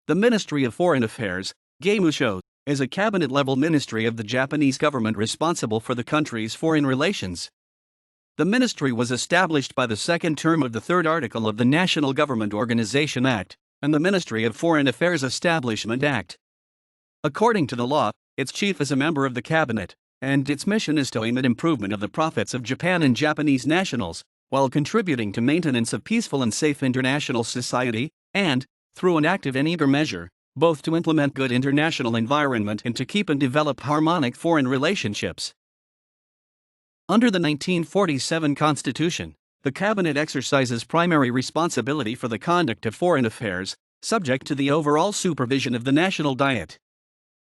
The Ministry of Foreign Affairs, Gaimu-shō, is a cabinet-level ministry of the Japanese government responsible for the country's foreign relations. The ministry was established by the second term of the third article of the National Government Organization Act and the Ministry of Foreign Affairs Establishment Act. According to the law, its chief is a member of the cabinet, and its mission is to aim at improvement of the profits of Japan and Japanese nationals, while contributing to maintenance of peaceful and safe international society, and, through an active and eager measure, both to implement good international environment and to keep and develop harmonic foreign relationships. Under the 1947 Constitution, the Cabinet exercises primary responsibility for the conduct of foreign affairs, subject to the overall supervision of the National Diet.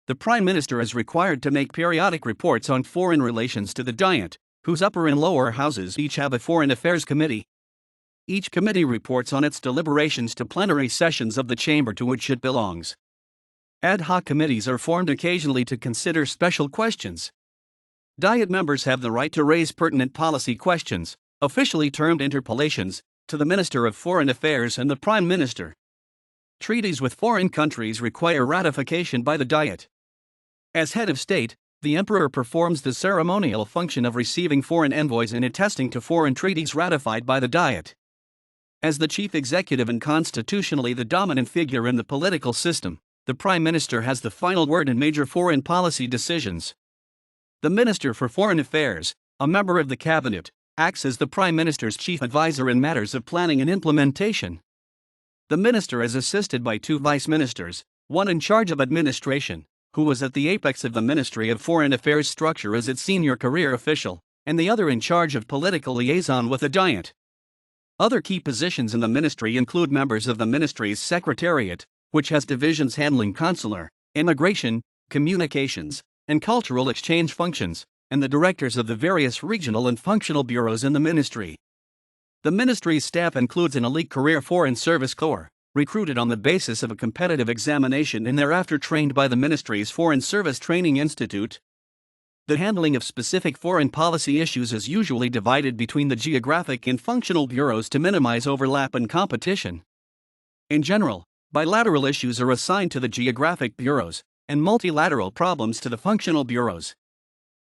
The Prime Minister is required to make periodic reports on foreign relations to the Diet, whose upper and lower houses each have a Foreign Affairs Committee. Each committee reports on its deliberations to plenary sessions of the chamber to which it belongs. Ad hoc committees are formed occasionally to consider special questions. Diet members have the right to raise pertinent policy questions, officially termed interpellations, to the Minister of Foreign Affairs and the Prime Minister. Treaties with foreign countries require ratification by the Diet. As head of state, the Emperor performs the ceremonial function of receiving foreign envoys and attesting to foreign treaties ratified by the Diet. As the chief executive and constitutionally the dominant figure in the political system, the Prime Minister has the final word in major foreign policy decisions. The Minister for Foreign Affairs, a member of the Cabinet, acts as the Prime Minister's chief advisor in matters of planning and implementation. The Minister is assisted by two Vice Ministers, one in charge of administration, who was at the apex of the Ministry of Foreign Affairs structure as its senior career official, and the other in charge of political liaison with the Diet. Other key positions in the ministry include members of the ministry's secretariat, which has divisions handling consular, immigration, communications, and cultural exchange functions, and the directors of the various regional and functional bureaus in the ministry. The ministry's staff includes an elite career foreign service corps, recruited on the basis of a competitive examination and thereafter trained by the ministry's Foreign Service Training Institute. The handling of specific foreign policy issues is usually divided between the geographic and functional bureaus to minimize overlap and competition. In general, bilateral issues are assigned to the geographic bureaus, and multilateral problems to the functional bureaus.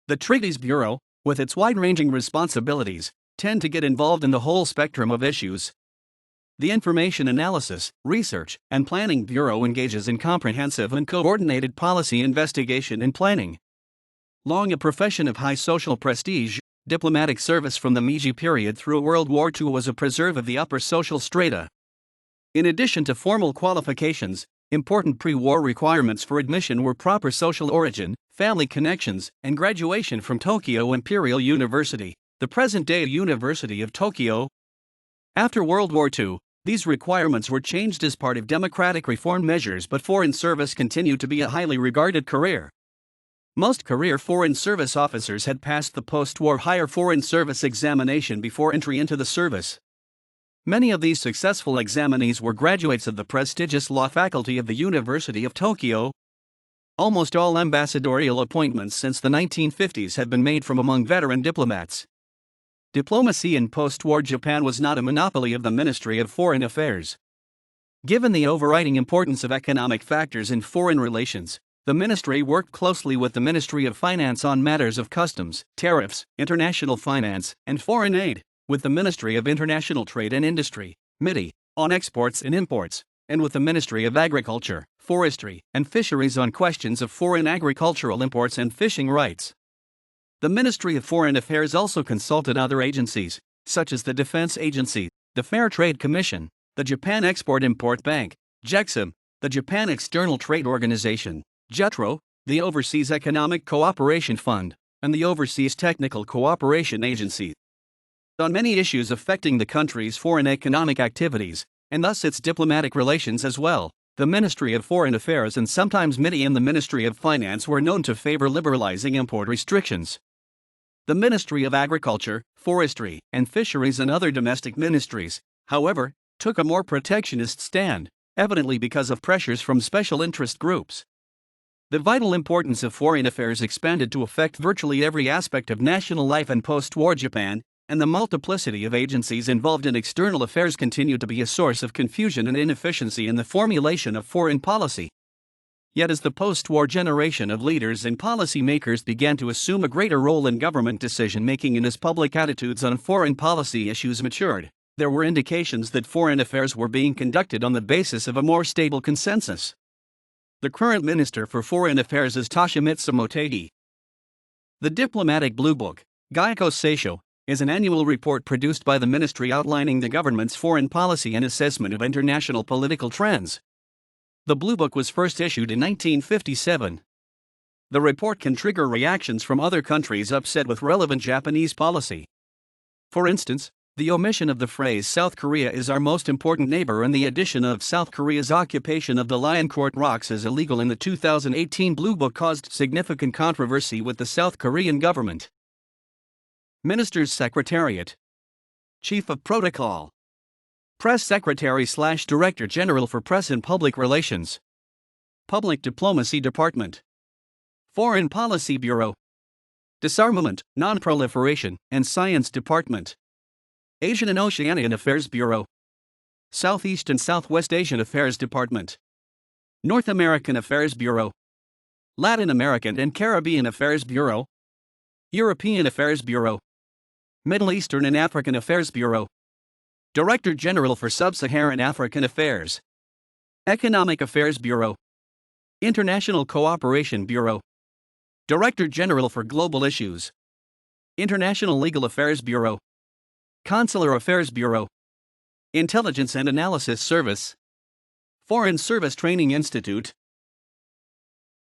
The Treaties Bureau, with its wide-ranging responsibilities, tend to get involved in the whole spectrum of issues. The Information Analysis, Research, and Planning Bureau engages in comprehensive and coordinated policy investigation and planning. Long a profession of high social prestige, diplomatic service from the Meiji period through World War II was a preserve of the upper social strata. In addition to formal qualifications, important pre-war requirements for admission were proper social origin, family connections, and graduation from Tokyo Imperial University, the present-day University of Tokyo. After World War II, these requirements were changed as part of democratic reform measures, but foreign service continued to be a highly regarded career. Most career foreign service officers had passed the post-war higher foreign service examination before entry into the service. Many of these successful examinees were graduates of the prestigious law faculty of the University of Tokyo. Almost all ambassadorial appointments since the 1950s have been made from among veteran diplomats. Diplomacy in post-war Japan was not a monopoly of the Ministry of Foreign Affairs. Given the overriding importance of economic factors in foreign relations, the ministry worked closely with the Ministry of Finance on matters of customs, tariffs, international finance, and foreign aid, with the Ministry of International Trade and Industry, MITI, on exports and imports, and with the Ministry of Agriculture, Forestry, and Fisheries on questions of foreign agricultural imports and fishing rights. The Ministry of Foreign Affairs also consulted other agencies, such as the Defense Agency, the Fair Trade Commission, the Japan Export-Import Bank, JEXIM, the Japan External Trade Organization, JETRO, the Overseas Economic Cooperation Fund, and the Overseas Technical Cooperation Agency. On many issues affecting the country's foreign economic activities, and thus its diplomatic relations as well, the Ministry of Foreign Affairs and sometimes MITI and the Ministry of Finance were known to favor liberalizing import restrictions. The Ministry of Agriculture, Forestry, and Fisheries and other domestic ministries, however, took a more protectionist stand, evidently because of pressures from special interest groups. The vital importance of foreign affairs expanded to affect virtually every aspect of national life in post-war Japan, and the multiplicity of agencies involved in external affairs continue to be a source of confusion and inefficiency in the formulation of foreign policy. Yet as the post-war generation of leaders and policymakers began to assume a greater role in government decision-making and as public attitudes on foreign policy issues matured, there were indications that foreign affairs were being conducted on the basis of a more stable consensus. The current Minister for Foreign Affairs is Toshimitsu Motegi. The diplomatic Bluebook, Gaimu-shō, is an annual report produced by the ministry outlining the government's foreign policy and assessment of international political trends. The Bluebook was first issued in 1957. The report can trigger reactions from other countries upset with relevant Japanese policy. For instance, the omission of the phrase South Korea is our most important neighbor and the addition of South Korea's occupation of the Lioncourt Rocks as illegal in the 2018 Bluebook caused significant controversy with the South Korean government. Minister's Secretariat. Chief of Protocol. Press Secretary/Director General for Press and Public Relations. Public Diplomacy Department. Foreign Policy Bureau. Disarmament, Non-Proliferation, and Science Department. Asian and Oceanian Affairs Bureau. Southeast and Southwest Asian Affairs Department. North American Affairs Bureau. Latin American and Caribbean Affairs Bureau. European Affairs Bureau. Middle Eastern and African Affairs Bureau. Director General for Sub-Saharan African Affairs. Economic Affairs Bureau. International Cooperation Bureau. Director General for Global Issues. International Legal Affairs Bureau. Consular Affairs Bureau. Intelligence and Analysis Service. Foreign Service Training Institute.